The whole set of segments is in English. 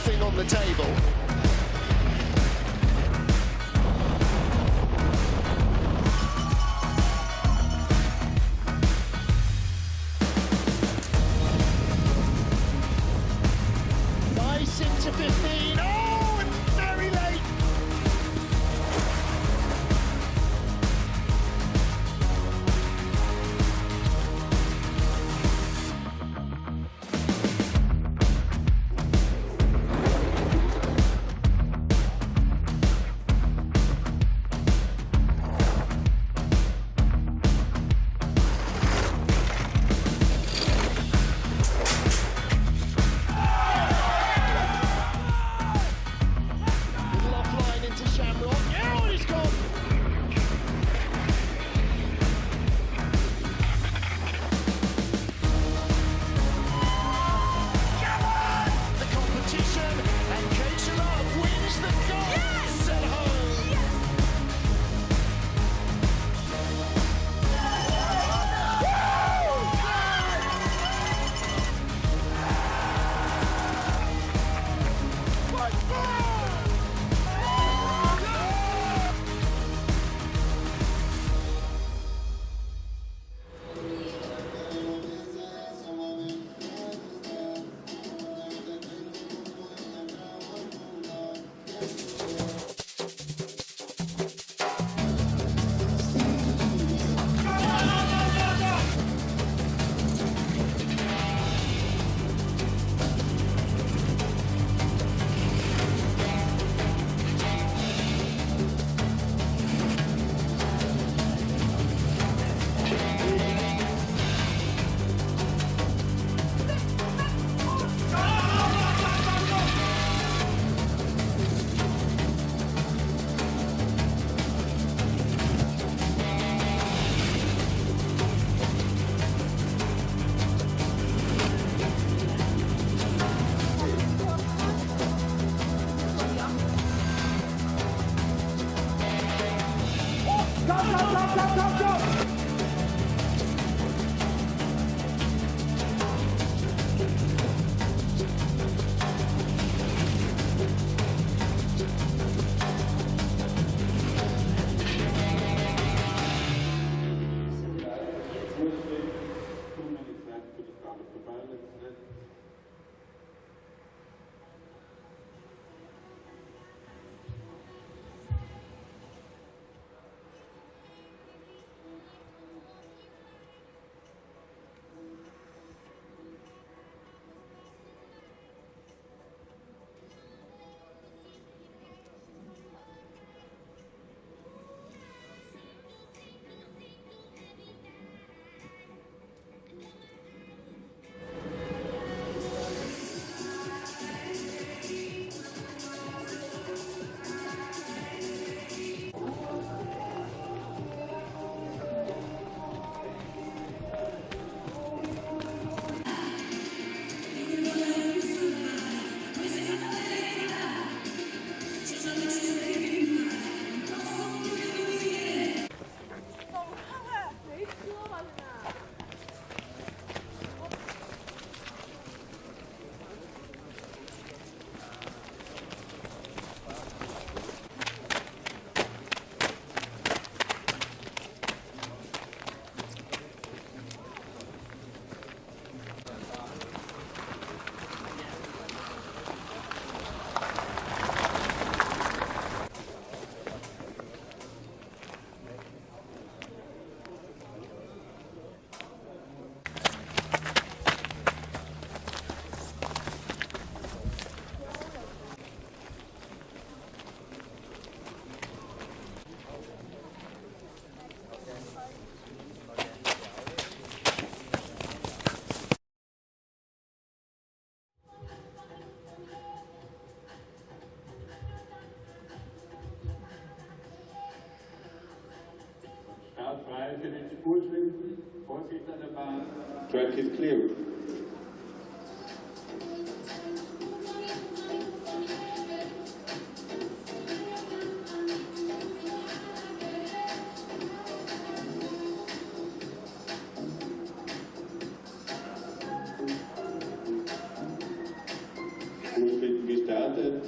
nothing on the table. Nice into 15. Oh, and very late. Track is clear. Gestartet.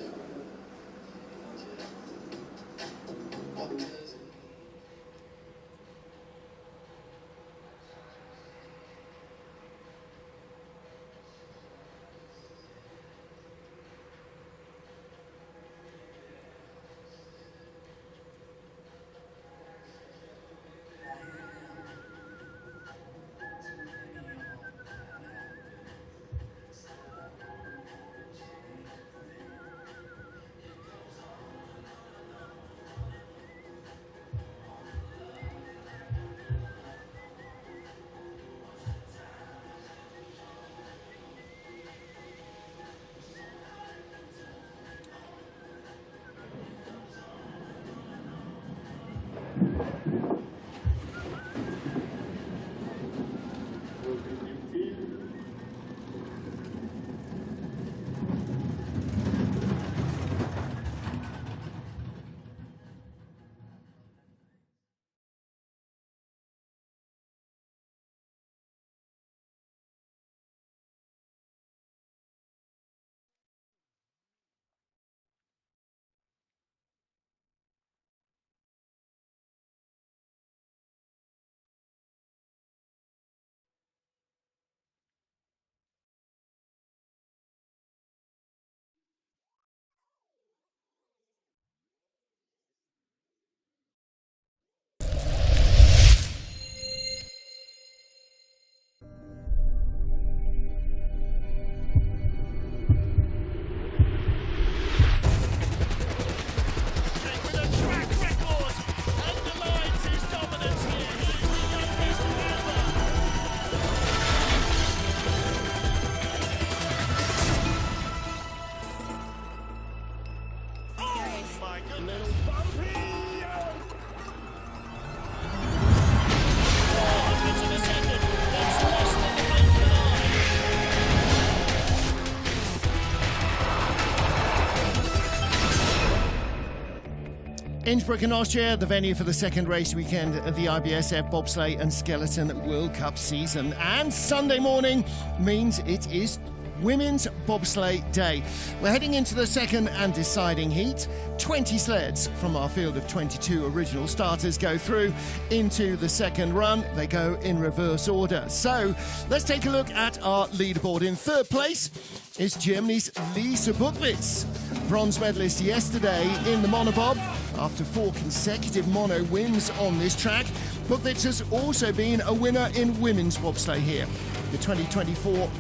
Innsbruck in Austria, the venue for the second race weekend of the IBSF Bobsleigh and Skeleton World Cup season. And Sunday morning means it is Women's Bobsleigh Day. We're heading into the second and deciding heat. 20 sleds from our field of 22 original starters go through into the second run. They go in reverse order. So let's take a look at our leaderboard. In third place is Germany's Lisa Buchwitz, bronze medalist yesterday in the monobob. After 4 consecutive mono wins on this track, Buchwitz has also been a winner in women's bobsleigh here. The 2024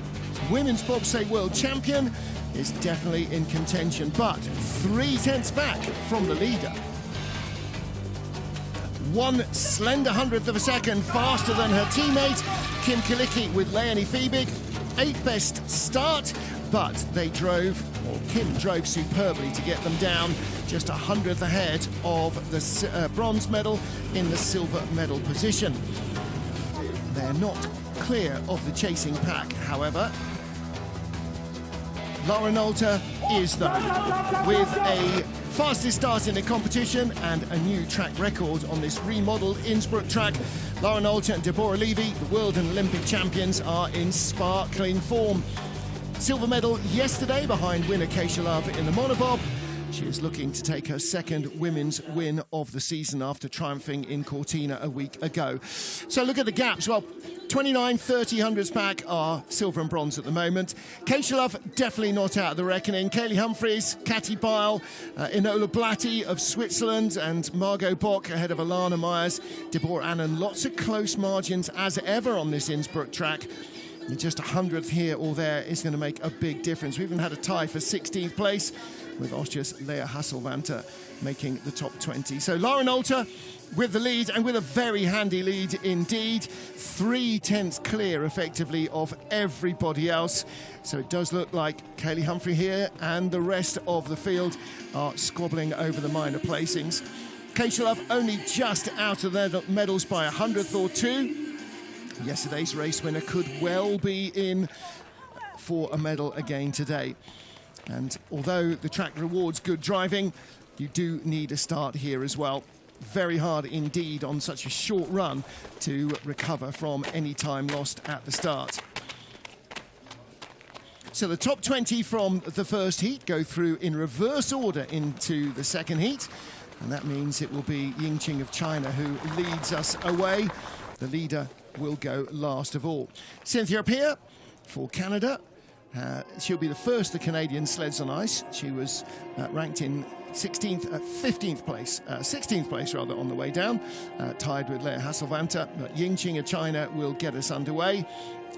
Women's Bobsleigh World Champion is definitely in contention, but 3 tenths back from the leader. 1 slender hundredth of a second faster than her teammate, Kim Kalicki with Leonie Fiebig. 8th best start, but Kim drove superbly to get them down just 100th ahead of the bronze medal in the silver medal position. They're not clear of the chasing pack, however. Lara Nolte is, though, with a fastest start in the competition and a new track record on this remodeled Innsbruck track. Lara Nolte and Deborah Levy, the world and Olympic champions, are in sparkling form. Silver medal yesterday behind winner Keisha Love in the monobob. She is looking to take her second women's win of the season after triumphing in Cortina a week ago. So look at the gaps. Well, 29, 30 hundredths back are silver and bronze at the moment. Keisha Love definitely not out of the reckoning. Kaylee Humphries, Katy Bile, Enola Blatty of Switzerland, and Margot Bock ahead of Alana Myers, Deborah Annan. Lots of close margins as ever on this Innsbruck track. Just 100th here or there is going to make a big difference. We even had a tie for 16th place, with Austria's Lea Hasselwanter making the top 20. So Lara Nolte with the lead, and with a very handy lead indeed. 3 tenths clear effectively of everybody else. So it does look like Kaylee Humphrey here and the rest of the field are squabbling over the minor placings. Kreisel only just out of their medals by 100th or 2. Yesterday's race winner could well be in for a medal again today. And although the track rewards good driving, you do need a start here as well. Very hard indeed on such a short run to recover from any time lost at the start. So the top 20 from the first heat go through in reverse order into the second heat. And that means it will be Yingqing of China who leads us away. The leader will go last of all. Cynthia Appiah for Canada. She'll be the first of the Canadian sleds on ice. She was ranked in 16th place rather on the way down, tied with Lea Hasselwanter. But Yingqing of China will get us underway,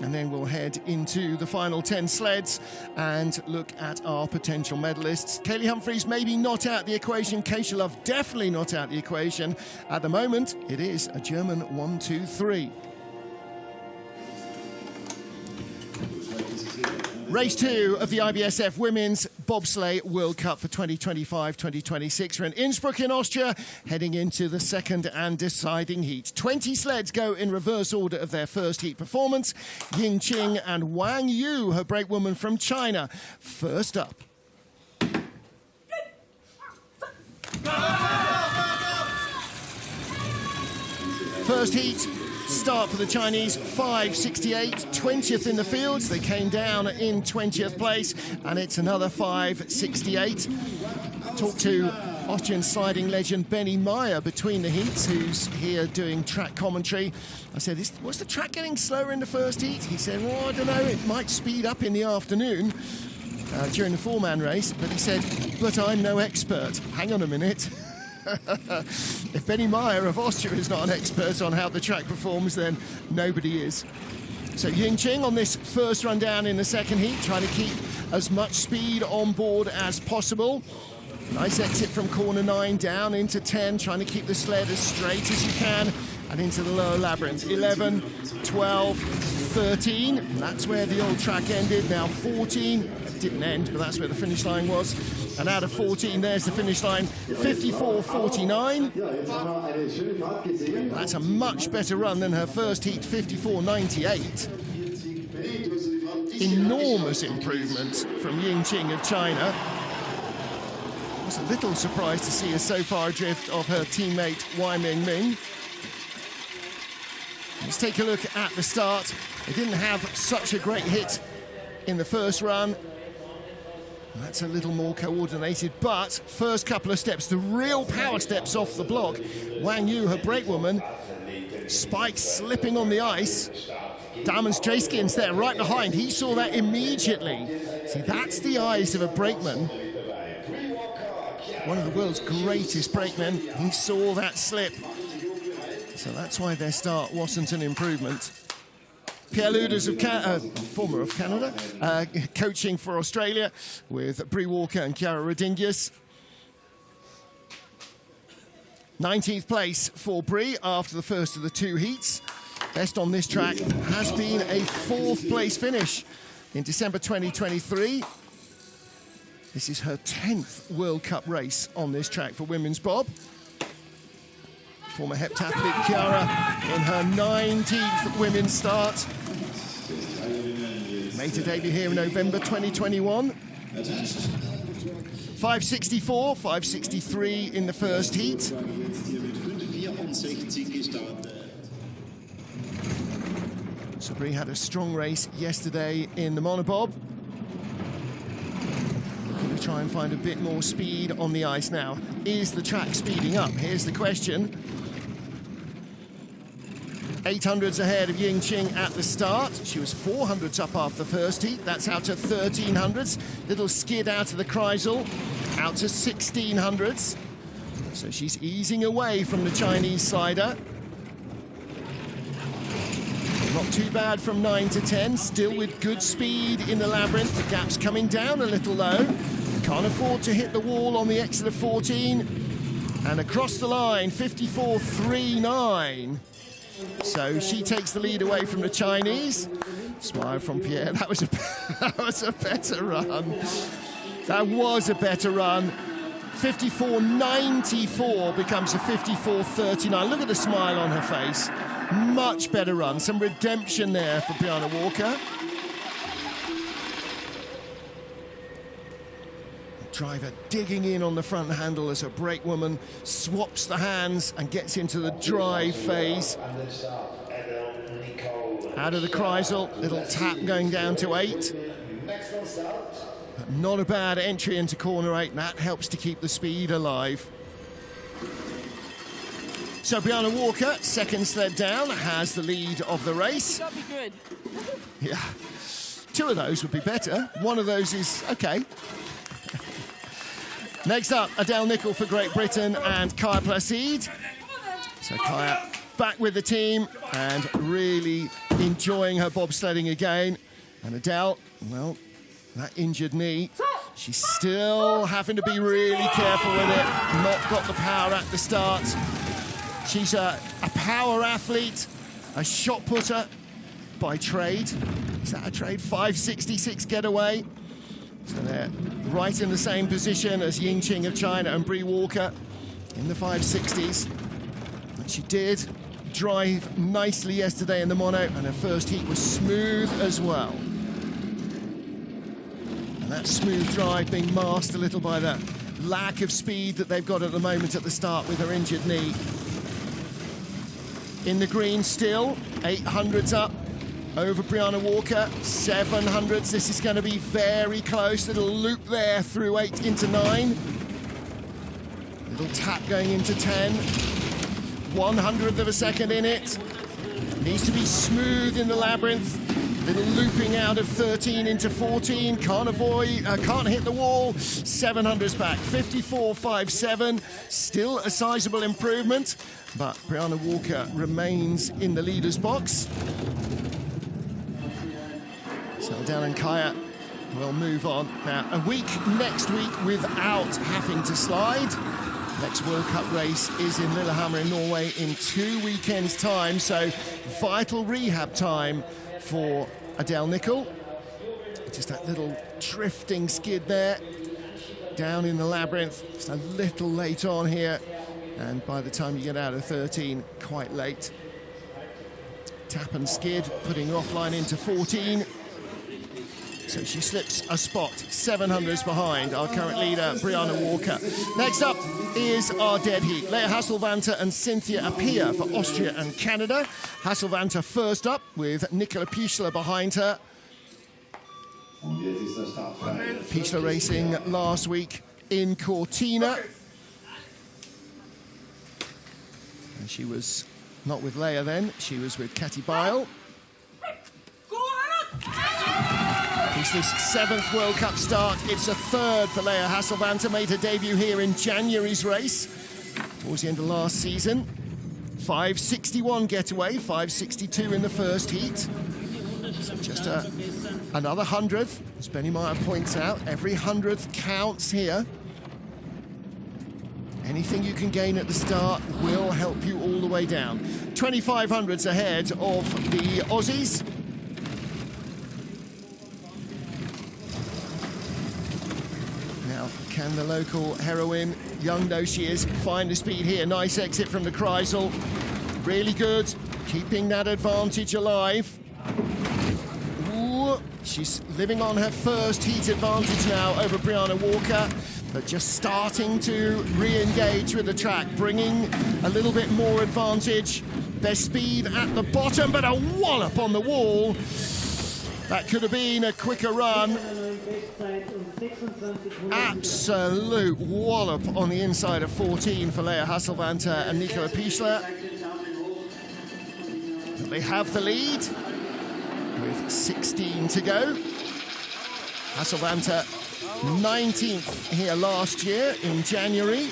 and then we'll head into the final 10 sleds and look at our potential medalists. Kaylee Humphries maybe not out the equation. Kreisel definitely not out the equation. At the moment, it is a German 1, 2, 3. Race 2 of the IBSF Women's Bobsleigh World Cup for 2025-2026. We're in Innsbruck in Austria, heading into the second and deciding heat. 20 sleds go in reverse order of their first heat performance. Yingqing and Wang Yu, her brakewoman from China, first up. First heat. Start for the Chinese, 5.68, 20th in the fields. They came down in 20th place, and it's another 5.68. Talked to Austrian sliding legend Benny Meyer between the heats, who's here doing track commentary. I said, was the track getting slower in the first heat? He said, well, I don't know, it might speed up in the afternoon during the four-man race. But he said, but I'm no expert. Hang on a minute. If Benny Meyer of Austria is not an expert on how the track performs, then nobody is. So Yingqing on this first run down in the second heat, trying to keep as much speed on board as possible. Nice exit from corner 9 down into 10, trying to keep the sled as straight as you can, and into the lower labyrinth. 11, 12, 13, and that's where the old track ended. Now 14, it didn't end, but that's where the finish line was. And out of 14, there's the finish line, 54.49. That's a much better run than her first heat, 54.98. Enormous improvement from Yingqing of China. I was a little surprised to see her so far adrift of her teammate Wai Ming. Let's take a look at the start. They didn't have such a great hit in the first run. That's a little more coordinated, but first couple of steps, the real power steps off the block. Wang Yu, her brakewoman, spikes slipping on the ice. Damon Strayskin's there right behind. He saw that immediately. See, that's the eyes of a brakeman. One of the world's greatest brakemen. He saw that slip. So that's why their start wasn't an improvement. Pierre Luders, former of Canada, coaching for Australia with Bree Walker and Chiara Rodingius. 19th place for Bree after the first of the 2 heats. Best on this track has been a 4th place finish in December 2023. This is her 10th World Cup race on this track for women's bob. Former heptathlete Chiara in her 19th women's start. Made her debut here in November 2021. 5.64, 5.63 in the first heat. So Bree had a strong race yesterday in the monobob. Going to try and find a bit more speed on the ice now. Is the track speeding up? Here's the question. 800s ahead of Yingqing at the start. She was 400s up after the first heat. That's out to 1300s. Little skid out of the Kreisel, out to 1600s. So she's easing away from the Chinese slider. Not too bad from 9 to 10, still with good speed in the Labyrinth. The gap's coming down a little though. Can't afford to hit the wall on the exit of 14. And across the line, 54.39. So she takes the lead away from the Chinese. Smile from Pierre. That was a better run. That was a better run. 54.94 becomes a 54.39. Look at the smile on her face. Much better run. Some redemption there for Brianna Walker. Driver digging in on the front handle as a brakewoman swaps the hands and gets into the drive phase. Out of the Kreisel, little tap going down to 8. But not a bad entry into corner 8, and that helps to keep the speed alive. So Brianna Walker, second sled down, has the lead of the race. That'd be good. Yeah, 2 of those would be better. 1 of those is okay. Next up, Adele Nicholl for Great Britain and Kaya Placide. So Kaya back with the team and really enjoying her bobsledding again. And Adele, well, that injured knee, she's still having to be really careful with it. Not got the power at the start. She's a power athlete, a shot putter by trade. Is that a trade? 5.66 getaway. So they're right in the same position as Yingqing of China and Bree Walker in the 5.60s. And she did drive nicely yesterday in the mono, and her first heat was smooth as well. And that smooth drive being masked a little by the lack of speed that they've got at the moment at the start with her injured knee. In the green still, 800s up over Brianna Walker, 700s. This is going to be very close. Little loop there through 8 into 9. Little tap going into 10. 100th of a second in it. Needs to be smooth in the Labyrinth. Little looping out of 13 into 14. Can't hit the wall. 700s back. 54.57. Still a sizable improvement, but Brianna Walker remains in the leader's box. So Adele and Kaya will move on. Now, next week without having to slide. Next World Cup race is in Lillehammer in Norway in 2 weekends' time, so vital rehab time for Adele Nicholl. Just that little drifting skid there, down in the Labyrinth. Just a little late on here, and by the time you get out of 13, quite late. Tap and skid, putting her offline into 14. So she slips a spot, 700s behind our current leader, Brianna Walker. Next up is our dead heat. Lea Hasselvanter and Cynthia Appiah for Austria and Canada. Hasselvanter first up with Nicola Pichler behind her. Pichler racing last week in Cortina. And she was not with Leia then, she was with Katie Bile. It's this 7th World Cup start. It's a 3rd for Lea Hasselvanter. Made her debut here in January's race, towards the end of last season. 5.61 getaway, 5.62 in the first heat. So just another 100th, as Benny Meyer points out. Every 100th counts here. Anything you can gain at the start will help you all the way down. 2,500s ahead of the Aussies. Can the local heroine, young though she is, find the speed here? Nice exit from the Kreisel. Really good, keeping that advantage alive. Ooh, she's living on her first heat advantage now over Brianna Walker, but just starting to re-engage with the track, bringing a little bit more advantage. Best speed at the bottom, but a wallop on the wall. That could have been a quicker run. Absolute wallop on the inside of 14 for Lea Hasselvanter and Nicola Pichler. They have the lead with 16 to go. Hasselvanter 19th here last year in January.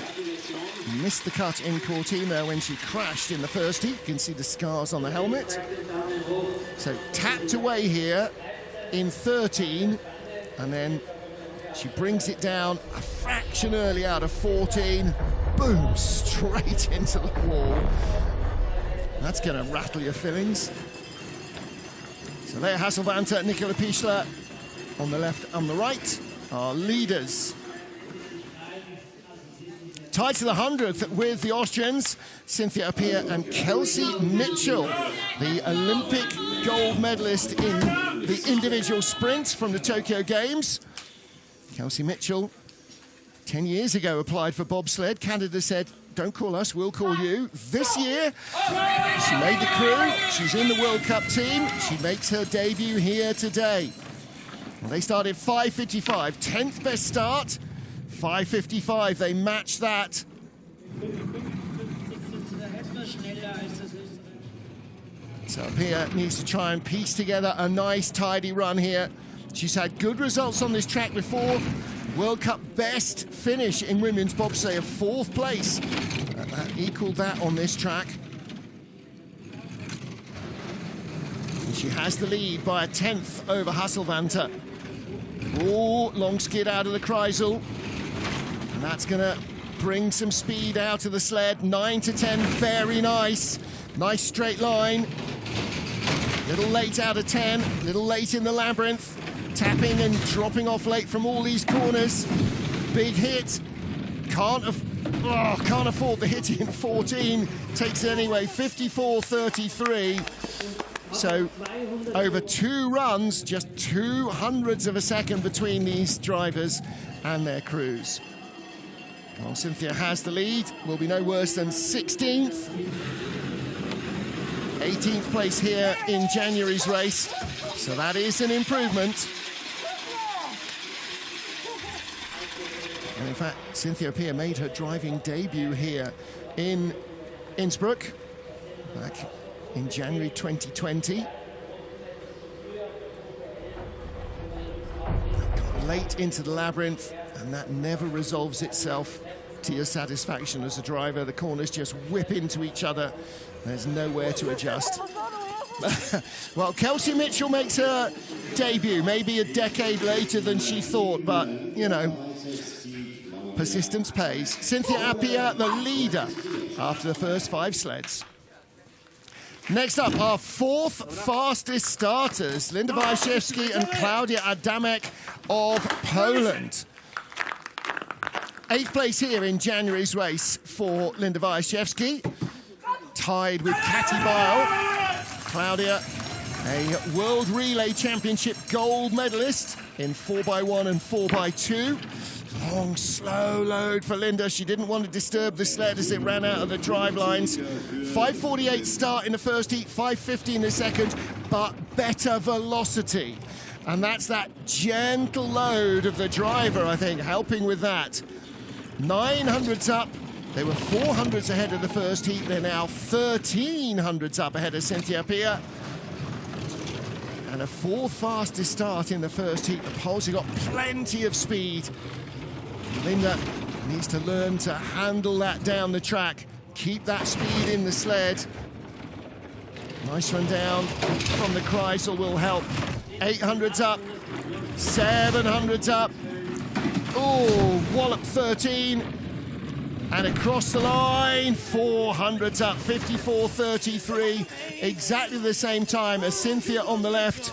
Missed the cut in Cortina when she crashed in the first heat. You can see the scars on the helmet. So tapped away here in 13, and then she brings it down a fraction early out of 14. Boom, straight into the wall. That's going to rattle your fillings. So Lea Hasselvanter, Nicola Pichler on the left and the right are leaders. Tied to the 100th with the Austrians, Cynthia Appiah and Kelsey Mitchell, the Olympic gold medalist in the individual sprint from the Tokyo Games. Kelsey Mitchell, 10 years ago, applied for bobsled. Canada said, don't call us, we'll call you. This year, she made the crew. She's in the World Cup team. She makes her debut here today. Well, they started 5:55, 10th best start. 5:55, they match that. So Appiah needs to try and piece together a nice, tidy run here. She's had good results on this track before. World Cup best finish in women's bobsleigh of 4th place. That equaled that on this track. And she has the lead by a 10th over Hasselvanter. Oh, long skid out of the Kreisel. And that's going to bring some speed out of the sled. 9 to 10, very nice. Nice straight line. Little late out of 10, little late in the Labyrinth. Tapping and dropping off late from all these corners. Big hit. Can't afford the hit in 14. Takes it anyway, 54.33. So over 2 runs, just 200ths of a second between these drivers and their crews. Well, Cynthia has the lead, will be no worse than 16th. 18th place here in January's race, so that is an improvement. And in fact, Cynthia Appiah made her driving debut here in Innsbruck back in January 2020. Got late into the Labyrinth, and that never resolves itself to your satisfaction as a driver. The corners just whip into each other. There's nowhere to adjust. Well, Kelsey Mitchell makes her debut, maybe a decade later than she thought, but, you know, persistence pays. Cynthia Appiah, the leader after the first 5 sleds. Next up, our 4th fastest starters, Linda Wajciechowski and Klaudia Adamek of Poland. 8th place here in January's race for Linda Wajciechowski. Tied with Katy Bile. Klaudia, a World Relay Championship gold medalist in 4x1 and 4x2. Long, slow load for Linda. She didn't want to disturb the sled as it ran out of the drive lines. 5:48 start in the first heat, 5:50 in the second, but better velocity. And that's that gentle load of the driver, I think, helping with that. 900s up. They were 400s ahead of the first heat. They're now 1300s up ahead of Cynthia Appiah. And a 4th fastest start in the first heat. The Poles have got plenty of speed. Linda needs to learn to handle that down the track. Keep that speed in the sled. Nice run down from the Kreisel will help. 800s up, 700s up. Oh, wallop 13. And across the line, 400s up, 54.33. Exactly the same time as Cynthia on the left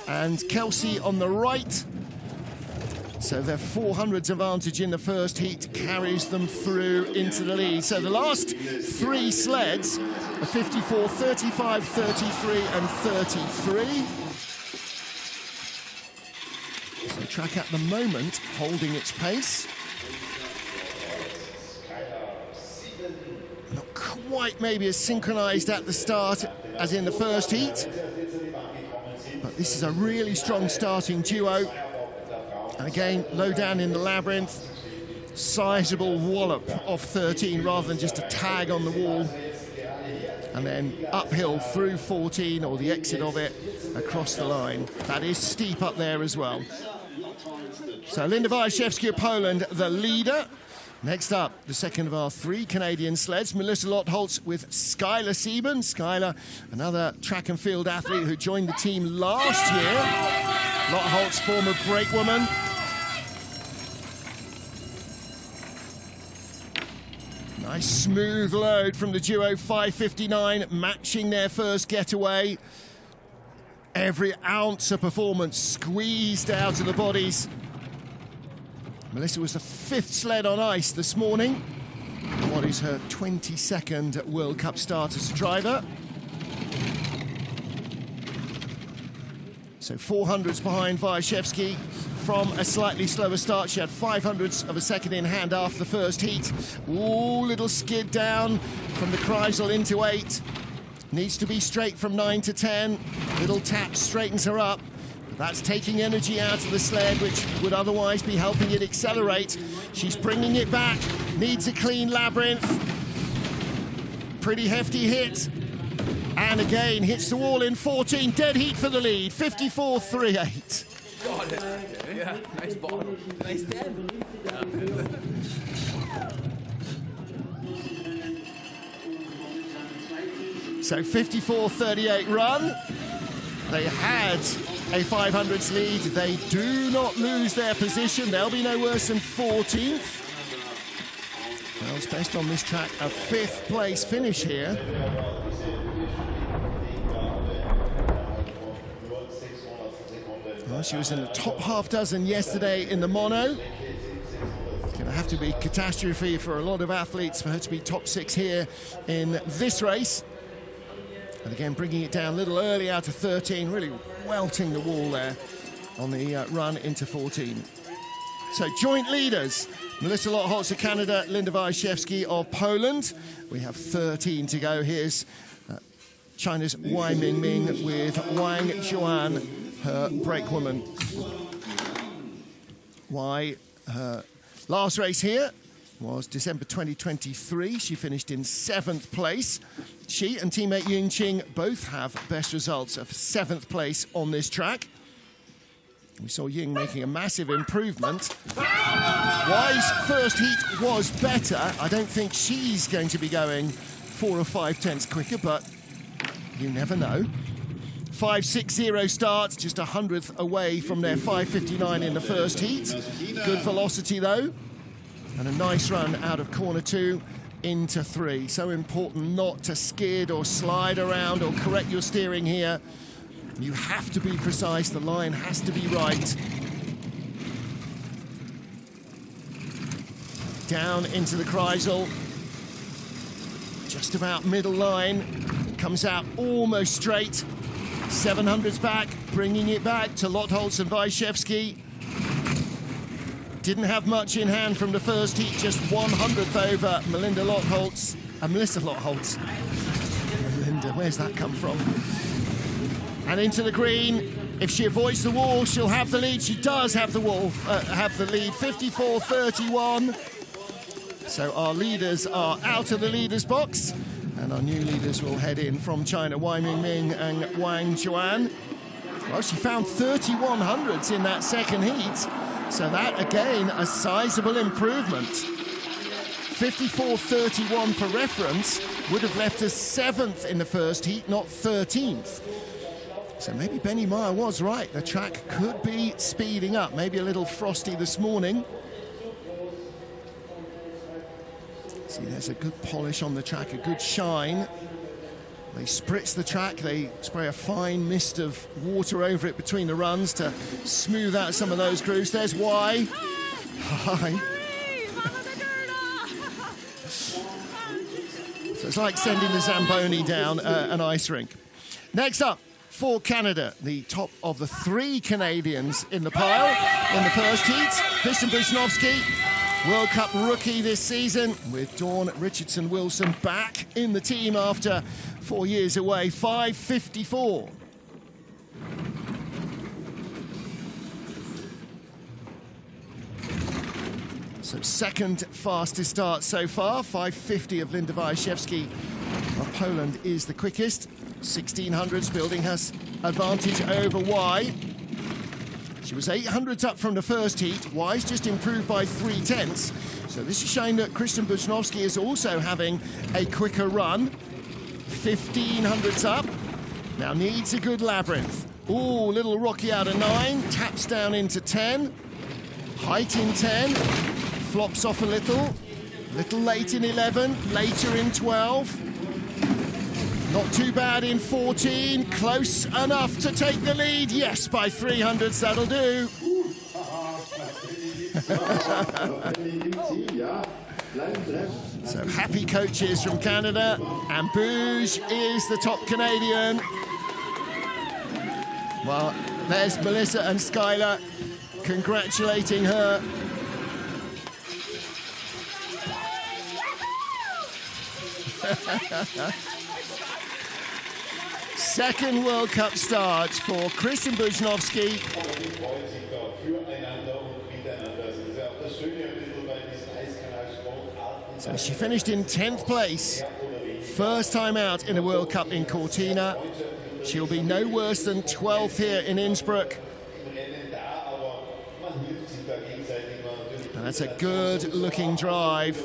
and Kelsey on the right. So their 400s advantage in the first heat carries them through into the lead. So the last 3 sleds are 54, 35, 33 and 33. So the track at the moment holding its pace. Not quite maybe as synchronized at the start as in the first heat. But this is a really strong starting duo. And again, low down in the Labyrinth, sizable wallop of 13 rather than just a tag on the wall. And then uphill through 14, or the exit of it, across the line. That is steep up there as well. So Linda Wajciechowski of Poland, the leader. Next up, the second of our 3 Canadian sleds, Melissa Lottholtz with Skylar Sieben. Skylar, another track and field athlete who joined the team last year. Lottholtz, former brakewoman. Nice smooth load from the duo, 5:59, matching their first getaway. Every ounce of performance squeezed out of the bodies. Melissa was the 5th sled on ice this morning. what is her 22nd World Cup start as a driver. So 400s behind Wyszewski from a slightly slower start. She had 500ths of a second in hand after the first heat. Ooh, little skid down from the Kreisel into 8. Needs to be straight from 9 to 10. Little tap straightens her up. That's taking energy out of the sled, which would otherwise be helping it accelerate. She's bringing it back. Needs a clean Labyrinth. Pretty hefty hit. And again, hits the wall in 14. Dead heat for the lead, 54.38. Got it. Yeah, nice ball. Nice dead. So 54.38 run. They had a 500s lead. They do not lose their position. They'll be no worse than 14th. World's best on this track, a 5th place finish here. Well, she was in the top half dozen yesterday in the mono. It's going to have to be catastrophe for a lot of athletes for her to be top 6 here in this race. And again, bringing it down a little early out of 13, really welting the wall there on the run into 14. So joint leaders, Melissa Lotholtz of Canada, Linda Wyszewski of Poland. We have 13 to go. Here's China's Wai Mingming with Wang Zhuan, her brakewoman. Wai, her last race here was December 2023. She finished in 7th place. She and teammate Ying Qing both have best results of 7th place on this track. We saw Ying making a massive improvement. Wai's first heat was better. I don't think she's going to be going 4 or 5 tenths quicker, but you never know. 5.60 start, just 100th away from their 5.59 in the first heat. Good velocity though, and a nice run out of corner 2 into 3. So important not to skid or slide around or correct your steering here. You have to be precise, the line has to be right. Down into the Kreisel, just about middle line, comes out almost straight. 700s back, bringing it back to Lotholtz and Wyszewski. Didn't have much in hand from the first heat, just 100th over Melissa Lotholtz. Melinda, where's that come from? And into the green. If she avoids the wall, she'll have the lead. She does have the lead, 54.31. So our leaders are out of the leaders box, and our new leaders will head in from China, Wai Mingming and Wang Zhuan. Well, she found 3100s in that second heat, so that, again, a sizable improvement. 54.31 for reference would have left us 7th in the first heat, not 13th. So maybe Benny Meyer was right. The track could be speeding up. Maybe a little frosty this morning. See, there's a good polish on the track, a good shine. They spritz the track, they spray a fine mist of water over it between the runs to smooth out some of those grooves. There's Wai. Hi. So it's like sending the Zamboni down an ice rink. Next up, for Canada, the top of the 3 Canadians in the pile in the first heat. Christian Bushnowski, World Cup rookie this season, with Dawn Richardson-Wilson back in the team after 4 years away. 5.54. So second fastest start so far. 5.50 of Linda Wyszewski of Poland is the quickest. 1600s building has advantage over Wai. She was 800s up from the first heat. Wai's just improved by 3 tenths. So this is showing that Christian Bushnowski is also having a quicker run. 1500s up. Now needs a good Labyrinth. Ooh, little rocky out of 9. Taps down into 10. Height in 10. Flops off a little. Little late in 11. Later in 12. Not too bad in 14, close enough to take the lead. Yes, by 300s, that'll do. So happy coaches from Canada, and Bouge is the top Canadian. Well, there's Melissa and Skylar congratulating her. Second World Cup start for Kristen Bujanowski. So she finished in 10th place. First time out in a World Cup in Cortina. She'll be no worse than 12th here in Innsbruck. And that's a good looking drive.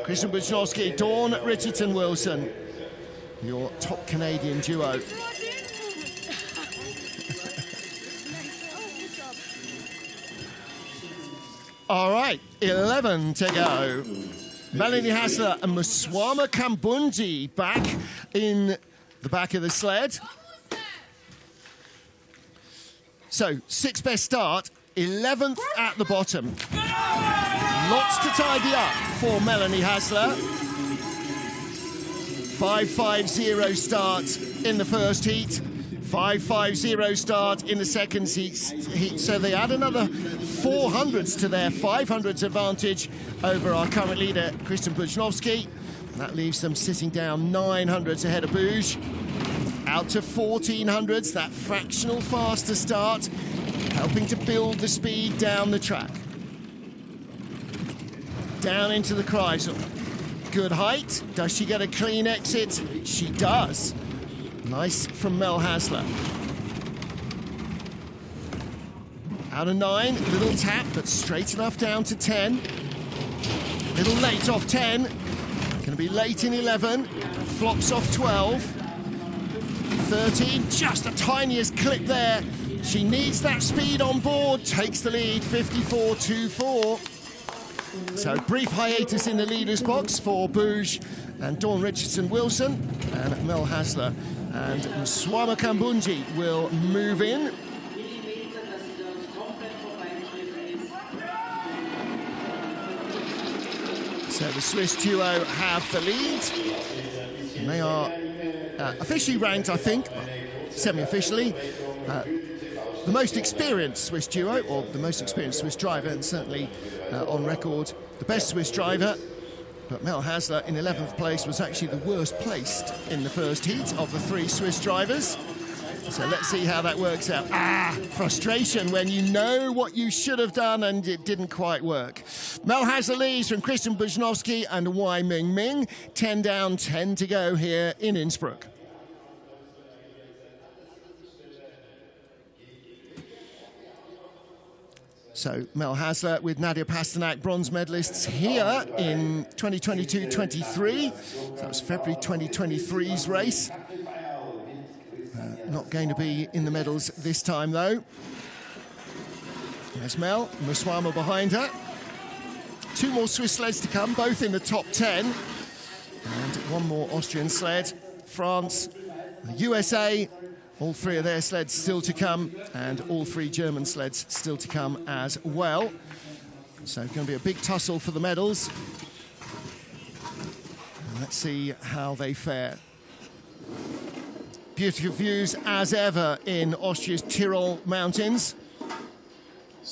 Kristen Bujanowski, Dawn Richardson-Wilson, your top Canadian duo. All right, 11 to go. Melanie Hassler and Muswama Kambunji back in the back of the sled. So, sixth best start, 11th at the bottom. Lots to tidy up for Melanie Hassler. 5.50 start in the first heat. 5.50 start in the second heat. So they add another 400s to their 500s advantage over our current leader, Kristen Bujanowski. That leaves them sitting down 900s ahead of Bouge. Out to 1400s, that fractional faster start, helping to build the speed down the track. Down into the Kreisel. Good height. Does she get a clean exit? She does. Nice from Mel Hassler. Out of 9, little tap, but straight enough down to 10. Little late off 10. Going to be late in 11. Flops off 12. 13, just the tiniest clip there. She needs that speed on board. Takes the lead, 54.24. So brief hiatus in the leaders box for Bouge and Dawn Richardson-Wilson, and Mel Hassler and Muswama Kambunji will move in. So the Swiss duo have the lead. And they are officially ranked, I think, semi-officially, the most experienced Swiss duo, or the most experienced Swiss driver, and certainly on record the best Swiss driver. But Mel Hassler in 11th place was actually the worst placed in the first heat of the 3 Swiss drivers. So let's see how that works out. Frustration when you know what you should have done and it didn't quite work. Mel Hassler leads from Kristen Bujanowski and Wai Ming Ming. 10 down, 10 to go here in Innsbruck. So Mel Hassler with Nadia Pasternak, bronze medalists here in 2022-23. So that was February 2023's race. Not going to be in the medals this time, though. There's Mel, Muswama behind her. 2 more Swiss sleds to come, both in the top 10. And 1 more Austrian sled. France, the USA, all 3 of their sleds still to come, and all 3 German sleds still to come as well. So it's going to be a big tussle for the medals. And let's see how they fare. Beautiful views as ever in Austria's Tyrol Mountains.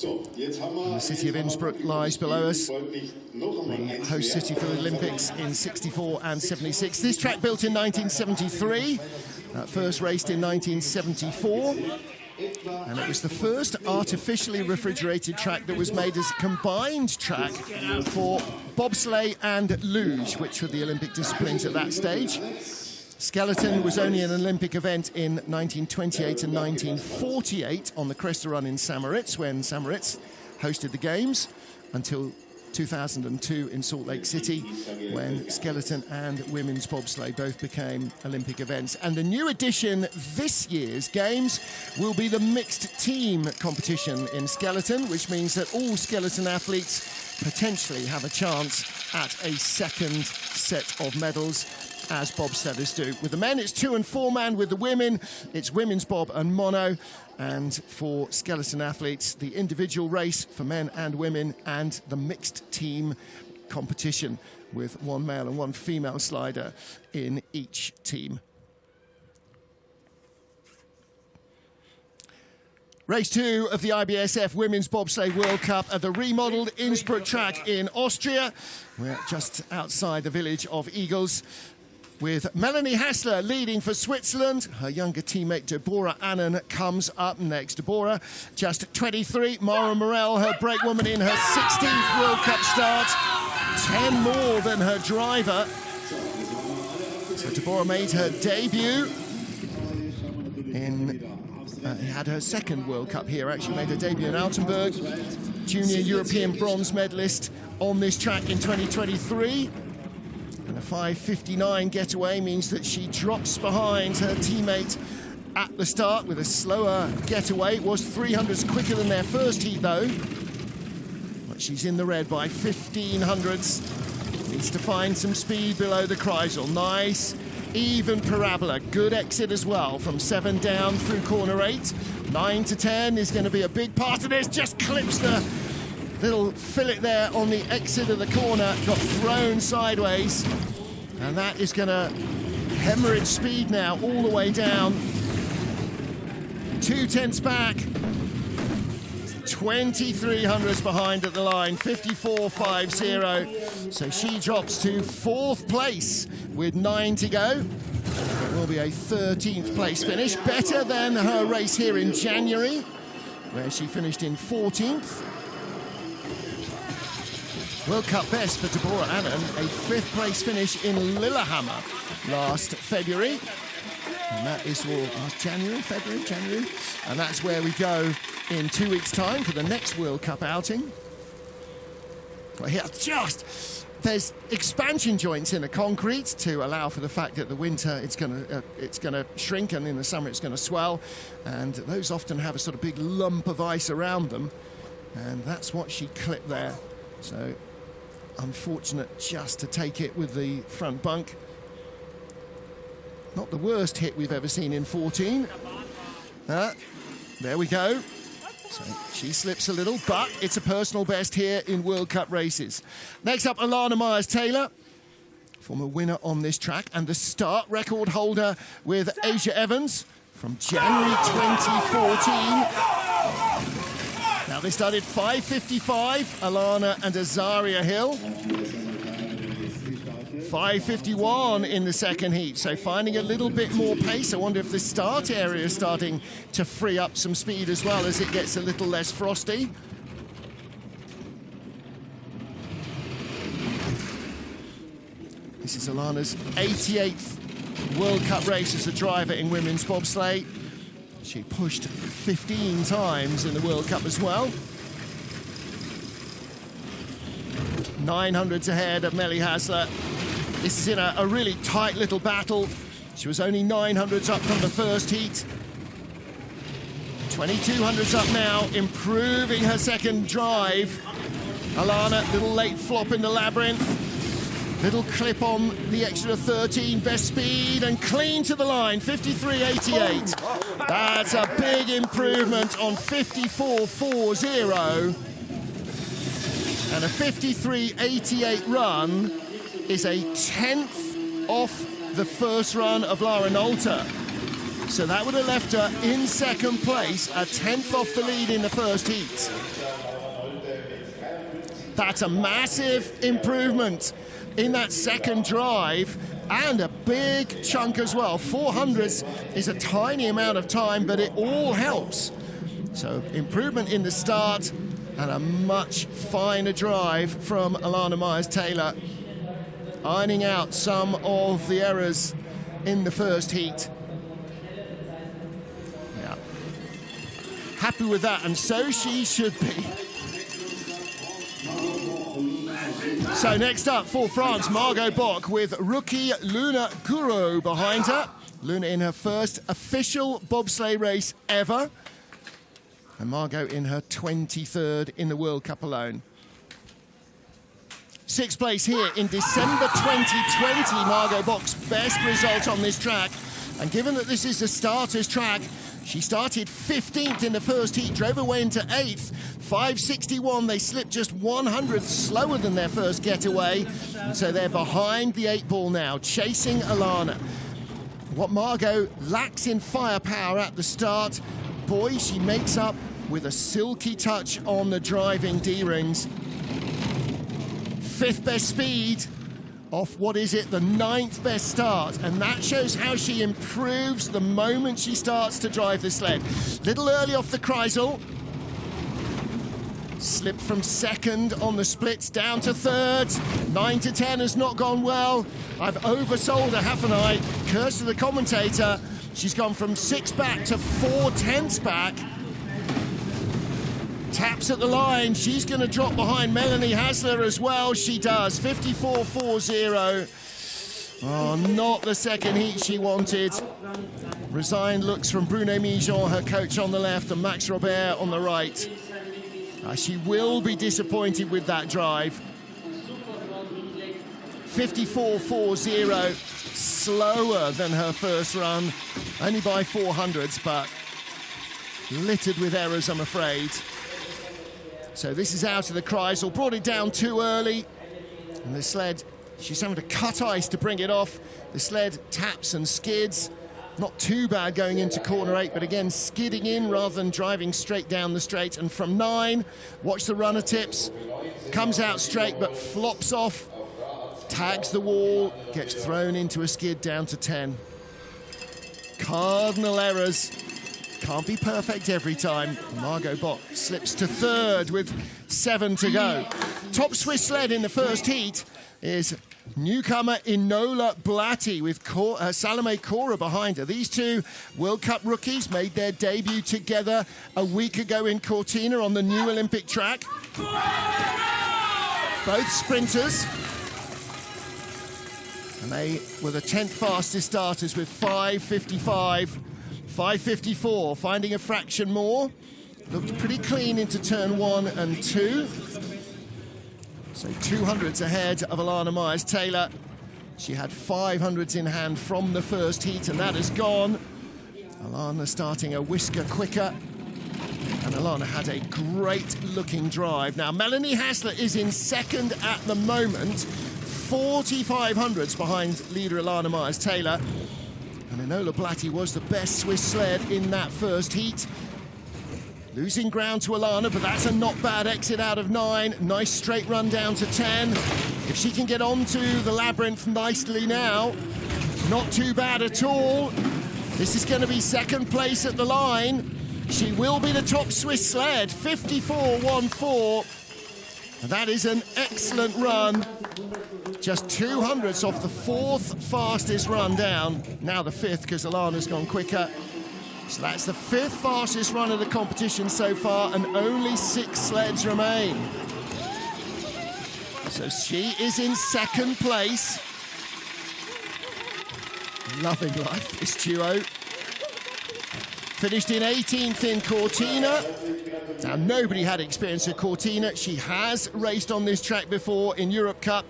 And the city of Innsbruck lies below us, the host city for the Olympics in 64 and 76. This track built in 1973, first raced in 1974. And it was the first artificially refrigerated track that was made as a combined track for bobsleigh and luge, which were the Olympic disciplines at that stage. Skeleton was only an Olympic event in 1928 and 1948 on the Kreisel run in Samaritz, when Samaritz hosted the Games, until 2002 in Salt Lake City, when skeleton and women's bobsleigh both became Olympic events. And the new addition this year's Games will be the mixed team competition in skeleton, which means that all skeleton athletes potentially have a chance at a second set of medals, as bobsledders do. With the men, it's 2- and 4-man. With the women, it's women's bob and mono. And for skeleton athletes, the individual race for men and women, and the mixed team competition with one male and one female slider in each team. Race 2 of the IBSF Women's Bobsleigh World Cup at the remodeled Innsbruck track in Austria. We're just outside the village of Igls, with Melanie Hassler leading for Switzerland. Her younger teammate Deborah Annan comes up next. Deborah, just 23. Mara Morel, her brakewoman, in her 16th World Cup start. 10 more than her driver. So Deborah made her debut in... had her second World Cup here, actually made her debut in Altenburg. Junior European bronze medalist on this track in 2023. And a 5:59 getaway means that she drops behind her teammate at the start with a slower getaway. It was 300s quicker than their first heat, though. But she's in the red by 1500s. Needs to find some speed below the Kreisel. Nice, even parabola. Good exit as well from 7 down through corner 8. 9 to 10 is going to be a big part of this. Just clips the little fillet there on the exit of the corner, got thrown sideways, and that is going to hemorrhage speed now all the way down. 2 tenths back, 2300s behind at the line, 54.50. So she drops to 4th place with 9 to go. It will be a 13th place finish, better than her race here in January, where she finished in 14th. World Cup best for Deborah Annan, a 5th place finish in Lillehammer last February. And that is January. And that's where we go in 2 weeks' time for the next World Cup outing. Well, here, there's expansion joints in the concrete to allow for the fact that the winter it's going to shrink, and in the summer it's going to swell. And those often have a sort of big lump of ice around them. And that's what she clipped there. So unfortunate just to take it with the front bunk. Not the worst hit we've ever seen in 14. There we go. So she slips a little, but it's a personal best here in World Cup races. Next up, Alana Myers-Taylor, former winner on this track and the start record holder with Asia Evans from January 2014. Now they started 5:55, Alana and Azaria Hill. 5:51 in the second heat, so finding a little bit more pace. I wonder if the start area is starting to free up some speed as well as it gets a little less frosty. This is Alana's 88th World Cup race as a driver in women's bobsleigh. She pushed 15 times in the World Cup as well. 900s ahead of Melly Hassler. This is in a really tight little battle. She was only 900s up from the first heat. 2200s up now, improving her second drive. Alana, little late flop in the Labyrinth. Little clip on the extra 13, best speed and clean to the line, 53.88. That's a big improvement on 54.40. And a 53.88 run is a 10th off the first run of Lara Nolte. So that would have left her in second place, a 10th off the lead in the first heat. That's a massive improvement in that second drive, and a big chunk as well. 400s is a tiny amount of time, but it all helps. So improvement in the start and a much finer drive from Alana Myers-Taylor, ironing out some of the errors in the first heat. Yeah, happy with that, and so she should be. So next up for France, Margot Bock with rookie Luna Gouraud behind her. Luna in her first official bobsleigh race ever. And Margot in her 23rd in the World Cup alone. 6th place here in December 2020, Margot Bock's best result on this track. And given that this is a starter's track, she started 15th in the first heat, drove away into 8th, 5:61, they slipped just 100 slower than their first getaway. And so they're behind the 8 ball now, chasing Alana. What Margot lacks in firepower at the start, boy, she makes up with a silky touch on the driving D-rings. 5th best speed off, what is it, the 9th best start, and that shows how she improves the moment she starts to drive the sled. Little early off the Kreisel. Slipped from 2nd on the splits down to 3rd. 9 to 10 has not gone well. I've oversold her, haven't I? Curse to the commentator. She's gone from 6 back to 4/10 back. Taps at the line. She's going to drop behind Melanie Hasler as well. She does. 54.40. Oh, not the second heat she wanted. Resigned looks from Bruno Mijon, her coach, on the left, and Max Robert on the right. She will be disappointed with that drive. 54.40, slower than her first run, only by 400s, but littered with errors, I'm afraid. So this is out of the Kreisel, brought it down too early, and the sled, she's having to cut ice to bring it off. The sled taps and skids. Not too bad going into corner 8, but again, skidding in rather than driving straight down the straight. And from 9, watch the runner tips. Comes out straight, but flops off. Tags the wall, gets thrown into a skid down to 10. Cardinal errors. Can't be perfect every time. Margot Bock slips to 3rd with 7 to go. Top Swiss sled in the first heat is newcomer Enola Blatti with Salome Cora behind her. These two World Cup rookies made their debut together a week ago in Cortina on the new Olympic track. Both sprinters. And they were the 10th fastest starters with 5:55. 5:54, finding a fraction more. Looked pretty clean into turn 1 and 2. So 200s ahead of Alana Myers-Taylor. She had 500s in hand from the first heat, and that has gone. Alana starting a whisker quicker. And Alana had a great-looking drive. Now, Melanie Hasler is in 2nd at the moment. 4,500s behind leader Alana Myers-Taylor. And Enola Blatti was the best Swiss sled in that first heat. Losing ground to Alana, but that's a not bad exit out of 9. Nice straight run down to 10. If she can get onto the Labyrinth nicely now, not too bad at all. This is going to be 2nd place at the line. She will be the top Swiss sled, 54.14. And that is an excellent run. Just 200s off the 4th fastest run down. Now the 5th, because Alana's gone quicker. So that's the 5th fastest run of the competition so far, and only 6 sleds remain. So she is in 2nd place. Loving life, this duo. Finished in 18th in Cortina. Now, nobody had experience of Cortina. She has raced on this track before in Europe Cup.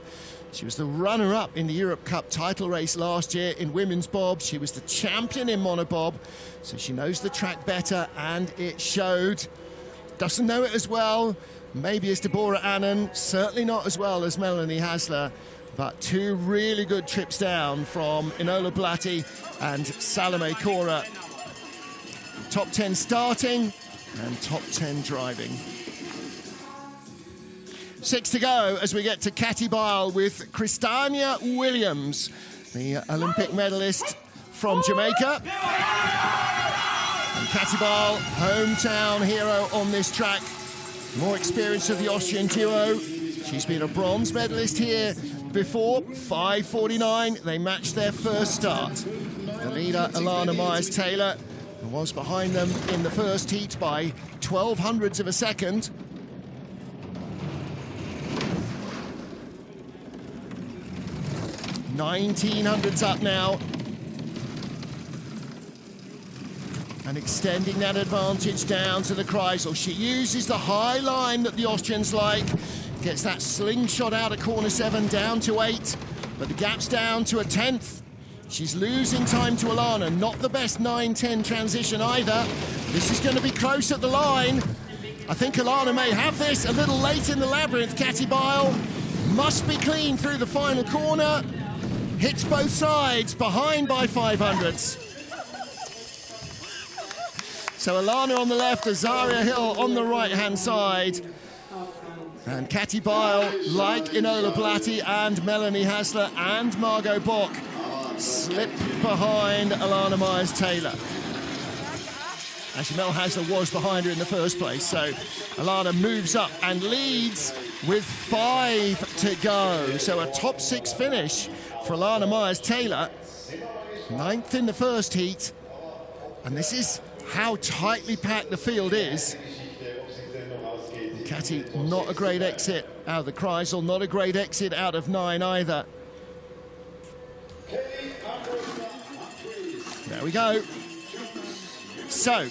She was the runner-up in the Europe Cup title race last year in women's bob. She was the champion in monobob, so she knows the track better, and it showed. Doesn't know it as well, maybe as Deborah Annan, certainly not as well as Melanie Hasler, but 2 really good trips down from Enola Blatti and Salome Cora. Top 10 starting and top 10 driving. 6 to go as we get to Catibile with Christania Williams, the Olympic medalist from Jamaica. And Catibile, hometown hero on this track. More experience of the Austrian duo. She's been a bronze medalist here before, 5:49. They matched their first start. The leader, Alana Myers-Taylor, was behind them in the first heat by 0.12 of a second. $1900s up now. And extending that advantage down to the Kreisel. She uses the high line that the Austrians like. Gets that slingshot out of corner 7 down to 8. But the gap's down to a 10th. She's losing time to Alana. Not the best 9-10 transition either. This is going to be close at the line. I think Alana may have this a little late in the Labyrinth. Katy Bile must be clean through the final corner. Hits both sides, behind by 500ths. So Alana on the left, Azaria Hill on the right-hand side. And Katy Bile, like Inola Blatti and Melanie Hasler and Margot Bock, slip behind Alana Myers-Taylor. Actually, Mel Hasler was behind her in the first place, so Alana moves up and leads with 5 to go. So a top 6 finish for Alana Myers-Taylor. 9th in the first heat. And this is how tightly packed the field is. Katy, not a great exit out of the Kreisel, not a great exit out of 9 either. There we go. So,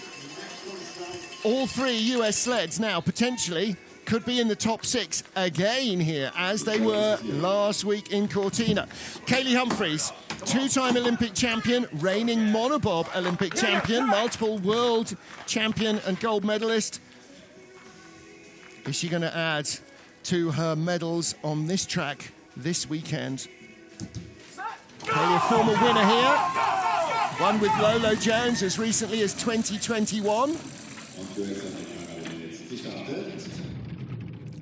all 3 US sleds now potentially could be in the top 6 again here, as they were last week in Cortina. Kaylee Humphries, 2-time Olympic champion, reigning monobob Olympic champion, multiple world champion and gold medalist. Is she going to add to her medals on this track this weekend? Kaylee, a former winner here. Won with Lolo Jones as recently as 2021.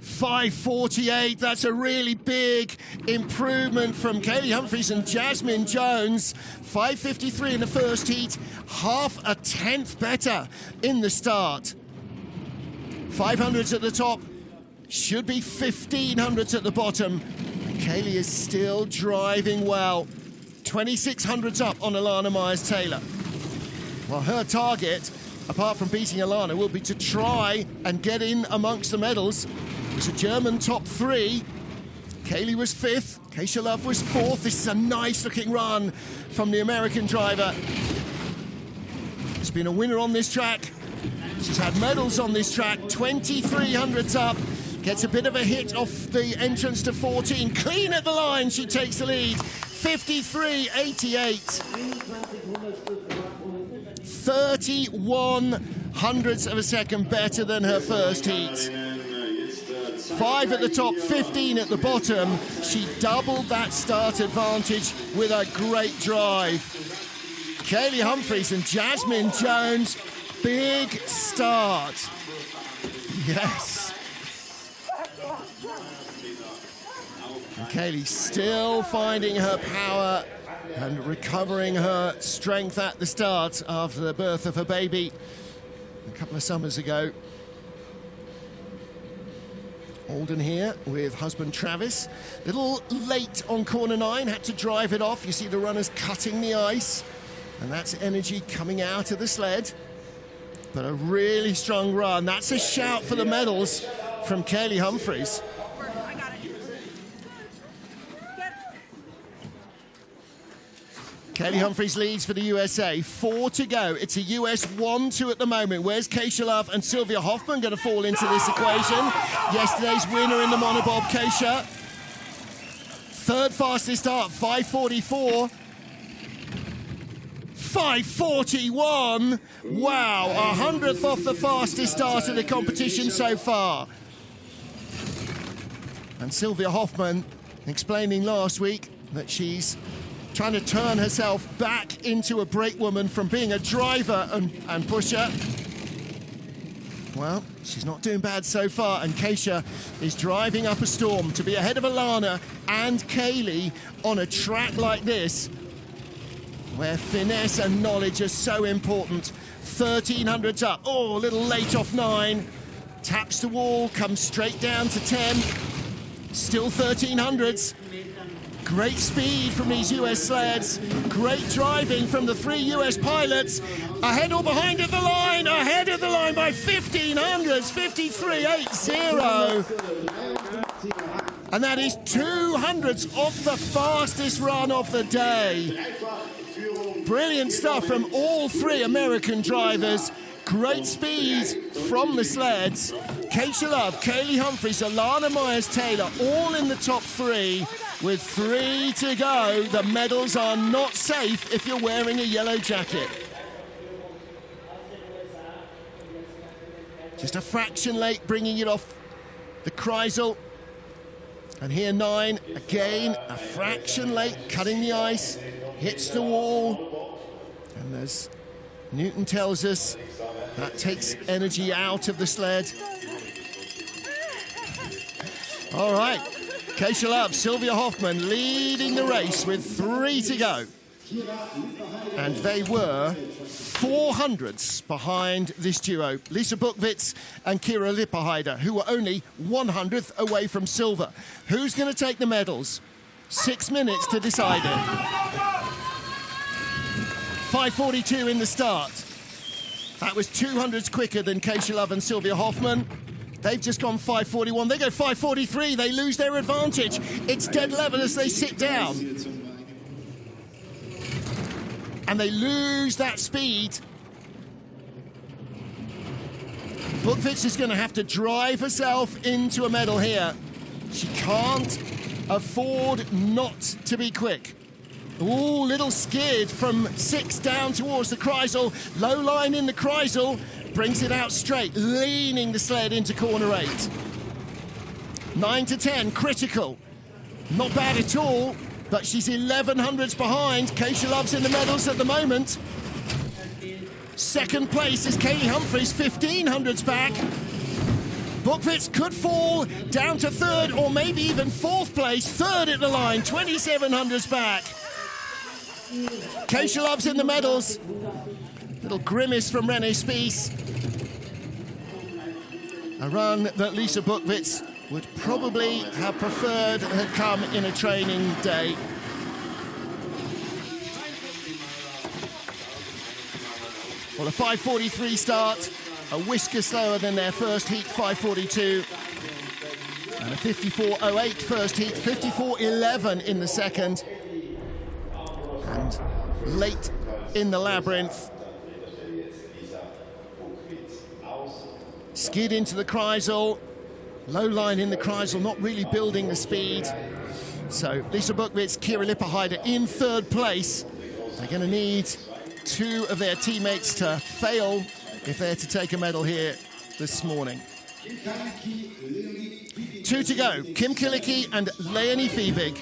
5:48, that's a really big improvement from Kaylee Humphries and Jasmine Jones. 5:53 in the first heat, half a tenth better in the start. 500s at the top, should be 1500s at the bottom. Kaylee is still driving well. 2600s up on Alana Myers-Taylor. Well, her target, apart from beating Alana, will be to try and get in amongst the medals. It's a German top 3. Kaylee was 5th, Keisha Love was 4th. This is a nice looking run from the American driver. She's been a winner on this track. She's had medals on this track, 2300s up. Gets a bit of a hit off the entrance to 14. Clean at the line, she takes the lead. 53.88. 31 hundredths of a second better than her first heat. 5 at the top, 15 at the bottom. She doubled that start advantage with a great drive. Kaylee Humphries and Jasmine Jones, big start. Yes. And Kaylee still finding her power and recovering her strength at the start after the birth of her baby a couple of summers ago. Alden here with husband Travis. Little late on corner 9, had to drive it off. You see the runners cutting the ice, and that's energy coming out of the sled. But a really strong run. That's a shout for the medals from Kaylee Humphries. Kaylee Humphries leads for the USA. 4 to go. It's a US 1-2 at the moment. Where's Keisha Love and Sylvia Hoffman going to fall into this equation? Yesterday's winner in the monobob, Keisha. 3rd fastest start, 5:44. 5:41. Wow, 100th off the fastest start of the competition so far. And Sylvia Hoffman explaining last week that she's trying to turn herself back into a brakewoman from being a driver and pusher. Well, she's not doing bad so far, and Keisha is driving up a storm to be ahead of Alana and Kaylee on a track like this, where finesse and knowledge are so important. 1300s up. Oh, a little late off 9. Taps the wall, comes straight down to 10. Still 1300s. Great speed from these US sleds. Great driving from the 3 US pilots. Ahead or behind at the line. Ahead of the line by 1500s. 53.80. And that is 200s off the fastest run of the day. Brilliant stuff from all 3 American drivers. Great speed from the sleds. Keisha Love, Kaylee Humphries, Alana Myers-Taylor, all in the top 3 with 3 to go. The medals are not safe if you're wearing a yellow jacket. Just a fraction late bringing it off the Kreisel. And here 9, again, a fraction late, cutting the ice, hits the wall. And as Newton tells us, that takes energy out of the sled. All right, Keisha Love, Sylvia Hoffman leading the race with 3 to go. And they were 400ths behind this duo, Lisa Buchwitz and Kira Lipperheider, who were only 100th away from silver. Who's going to take the medals? 6 minutes to decide it. 5:42 in the start. That was 200ths quicker than Keisha Love and Sylvia Hoffman. They've just gone 5:41. They go 5:43. They lose their advantage. It's dead level as they sit down. And they lose that speed. Buchwitz is going to have to drive herself into a medal here. She can't afford not to be quick. Ooh, little skid from 6 down towards the Kreisel. Low line in the Kreisel, brings it out straight, leaning the sled into corner 8. 9 to 10, critical. Not bad at all. But she's 1100ths behind. Keisha Love's in the medals at the moment. Second place is Kaylee Humphries, 1500ths back. Buchwitz could fall down to 3rd or maybe even 4th place. 3rd at the line, 2700ths back. Keisha Love's in the medals. Little grimace from Renee Spies. A run that Lisa Buchwitz would probably have preferred had come in a training day. Well, a 5:43 start, a whisker slower than their first heat, 5:42. And a 54:08 first heat, 54:11 in the second. And late in the Labyrinth. Skid into the Kreisel. Low line in the Kreisel, not really building the speed. So Lisa Buchwitz, Kira Lipperheider in 3rd place. They're going to need 2 of their teammates to fail if they're to take a medal here this morning. 2 to go, Kim Kilicki and Leonie Fiebig.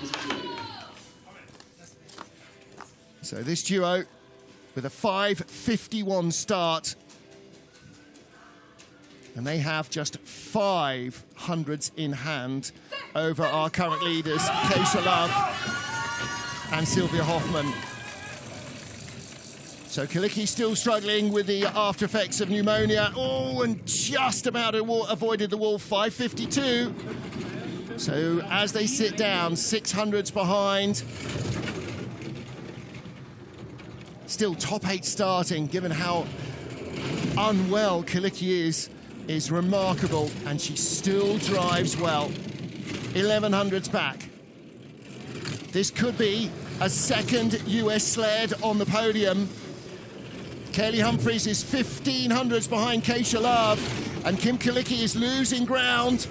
So this duo with a 5:51 start. And they have just 500ths in hand over our current leaders, Keisha Love and Sylvia Hoffman. So Kilicki still struggling with the after effects of pneumonia. Oh, and just about avoided the wall, 5:52. So as they sit down, 600ths behind. Still top 8 starting, given how unwell Kilicki is remarkable, and she still drives well. 1100ths back. This could be a second US sled on the podium. Kaylee Humphries is 1500ths behind Keisha Love, and Kim Kilicki is losing ground.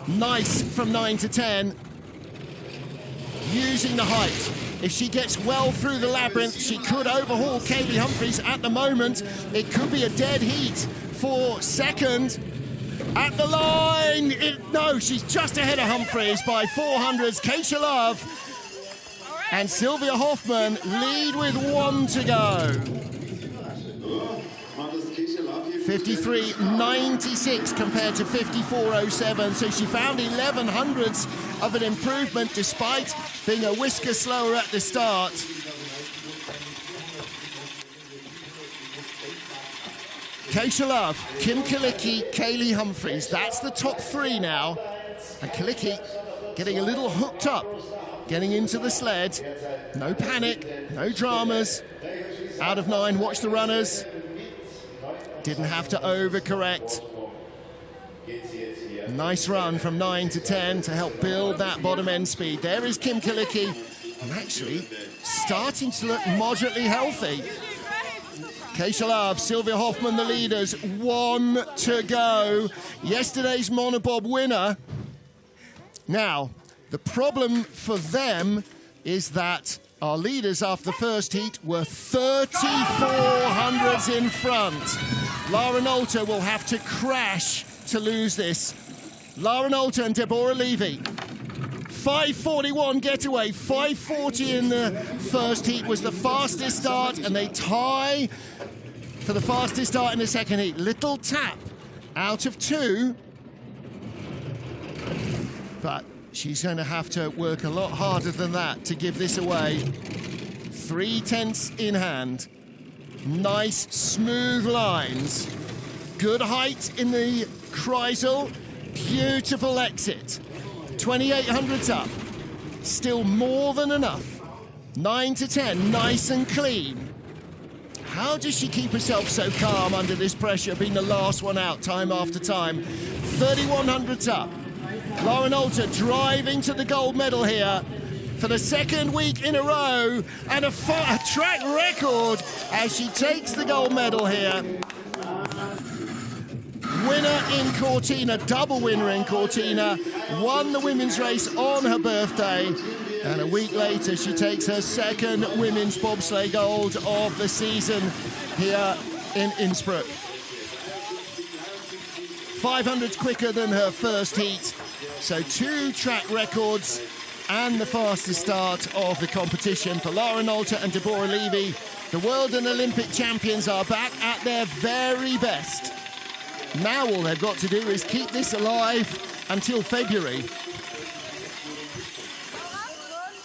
Nice from 9 to 10. Using the height. If she gets well through the Labyrinth, she could overhaul Kaylee Humphries. At the moment, it could be a dead heat for second. At the line, no, she's just ahead of Humphries by 400ths. Keisha Love and Sylvia Hoffman lead with 1 to go. 53.96 compared to 54.07, so she found 1100ths of an improvement despite being a whisker slower at the start. Keisha Love, Kim Kilicki, Kaylee Humphries. That's the top 3 now. And Kilicki getting a little hooked up, getting into the sled. No panic, no dramas. Out of 9, watch the runners. Didn't have to overcorrect. Nice run from 9 to 10 to help build that bottom end speed. There is Kim Kilicki, and actually starting to look moderately healthy. Keisha Love, Sylvia Hoffman, the leaders, 1 to go. Yesterday's monobob winner. Now, the problem for them is that our leaders after the first heat were 3,400s in front. Lara Nolte will have to crash to lose this. Lara Nolte and Deborah Levy. 5:41 getaway, 5:40 in the first heat was the fastest start, and they tie for the fastest start in the second heat. Little tap out of 2. But she's going to have to work a lot harder than that to give this away. 3/10 in hand. Nice, smooth lines. Good height in the Kreisel. Beautiful exit. 2,800s up. Still more than enough. 9 to 10, nice and clean. How does she keep herself so calm under this pressure, being the last one out time after time? 3,100s up. Lara Nolte driving to the gold medal here for the second week in a row, and a track record as she takes the gold medal here. Winner in Cortina, double winner in Cortina, won the women's race on her birthday, and a week later she takes her second women's bobsleigh gold of the season here in Innsbruck. 500s quicker than her first heat, so 2 track records and the fastest start of the competition for Lara Nolte and Deborah Levy. The world and Olympic champions are back at their very best. Now all they've got to do is keep this alive until February.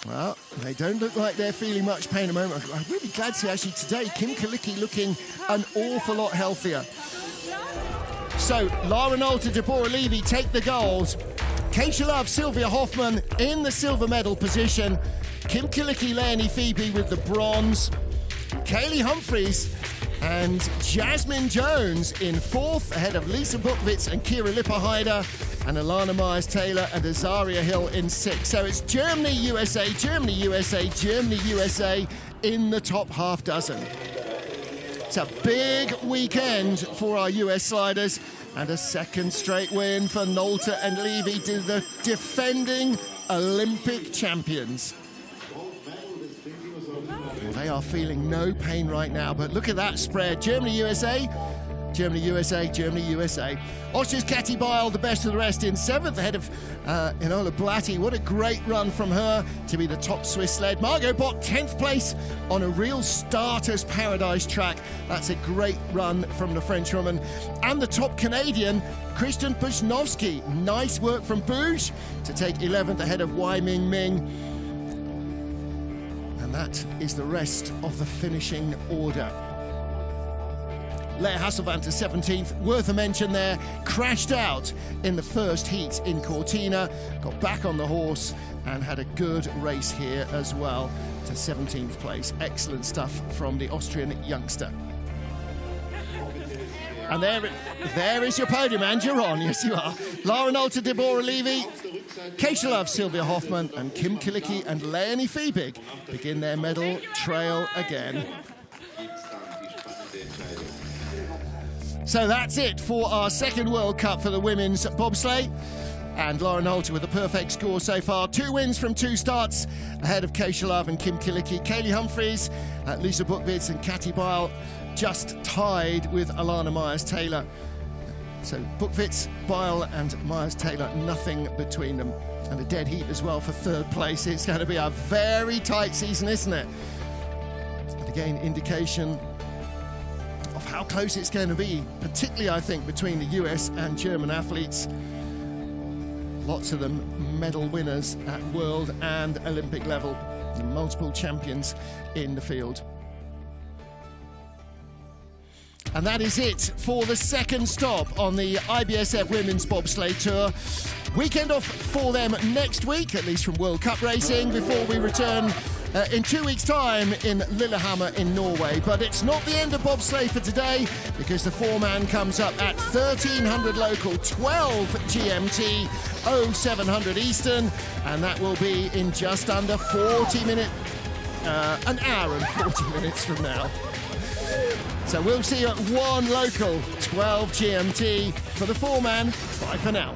Well, they don't look like they're feeling much pain at the moment. I'm really glad to see actually today Kim Kalicki looking an awful lot healthier. So Lara Nolte, Deborah Levy take the gold. Keisha Love, Sylvia Hoffman in the silver medal position. Kim Kalicki, Leonie Phoebe with the bronze. Kaylee Humphries and Jasmine Jones in 4th, ahead of Lisa Buchwitz and Kira Lipper-Hyder, and Alana Myers-Taylor and Azaria Hill in 6th. So it's Germany, USA, Germany, USA, Germany, USA in the top half dozen. It's a big weekend for our US sliders, and a second straight win for Nolte and Levy, the defending Olympic champions. They are feeling no pain right now, but look at that spread. Germany, USA, Germany, USA, Germany, USA. Austria's Katie Bile, the best of the rest, in 7th, ahead of Enola Blatti. What a great run from her to be the top Swiss sled. Margot Bott, 10th place on a real starter's paradise track. That's a great run from the Frenchwoman. And the top Canadian, Kristen Buznovsky. Nice work from Bouge to take 11th ahead of Wai Ming Ming. And that is the rest of the finishing order. Lea Hasselvan to 17th, worth a mention there. Crashed out in the first heat in Cortina, got back on the horse and had a good race here as well to 17th place. Excellent stuff from the Austrian youngster. And there is your podium, and you're on, yes you are. Lara Nolte, Deborah Levy, Keisha Love, Sylvia Hoffman, and Kim Kalicki and Leonie Phoebe begin their medal trail again. So that's it for our second World Cup for the women's bobsleigh. And Lara Nolte with a perfect score so far. 2 wins from 2 starts ahead of Keisha Love and Kim Kalicki. Kaylee Humphries, Lisa Buchwitz and Katie Bile just tied with Alana Myers-Taylor. So Buchwitz, Bile and Myers-Taylor, nothing between them. And a dead heat as well for 3rd place. It's going to be a very tight season, isn't it? And again, indication of how close it's going to be, particularly, I think, between the US and German athletes. Lots of them medal winners at world and Olympic level, and multiple champions in the field. And that is it for the second stop on the IBSF Women's Bobsleigh Tour. Weekend off for them next week, at least from World Cup racing, before we return in 2 weeks' time in Lillehammer in Norway. But it's not the end of bobsleigh for today, because the 4-man comes up at 1300 local, 12 GMT, 0700 Eastern, and that will be in just under 40 minutes, an hour and 40 minutes from now. So we'll see you at 1 local, 12 GMT for the 4-man. Bye for now.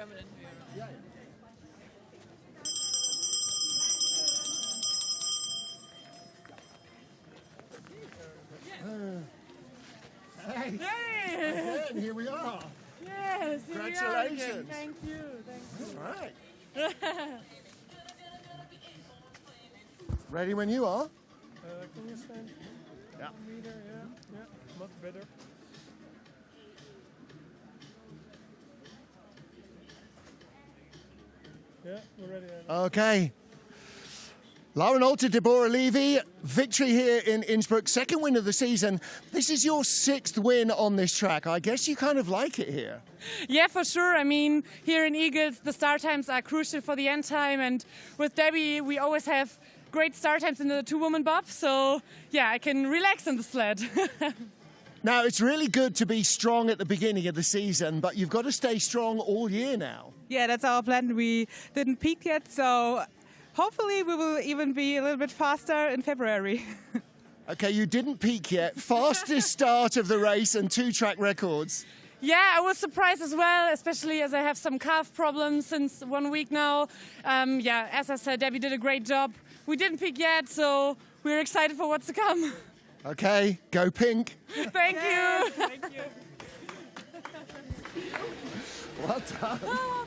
permanent here. Yeah. Hey, again, here we are. Yes, here we are again. Congratulations. Thank you. Thank you. All right. Ready when you are. Can you stand? Yeah. Meter, yeah, much better. Yeah, we're ready. Okay. Lauren Alter, Deborah Levy, victory here in Innsbruck, second win of the season. This is your 6th win on this track. I guess you kind of like it here. Yeah, for sure. I mean, here in Igls, the start times are crucial for the end time, and with Debbie, we always have great start times in the two-woman bob. So, yeah, I can relax on the sled. Now, it's really good to be strong at the beginning of the season, but you've got to stay strong all year now. Yeah, that's our plan. We didn't peak yet, so hopefully we will even be a little bit faster in February. Okay, you didn't peak yet. Fastest start of the race and 2 track records. Yeah, I was surprised as well, especially as I have some calf problems since 1 week now. Yeah, as I said, Debbie did a great job. We didn't peak yet, so we're excited for what's to come. Okay, go pink. Thank you. Thank you. Well done. Oh,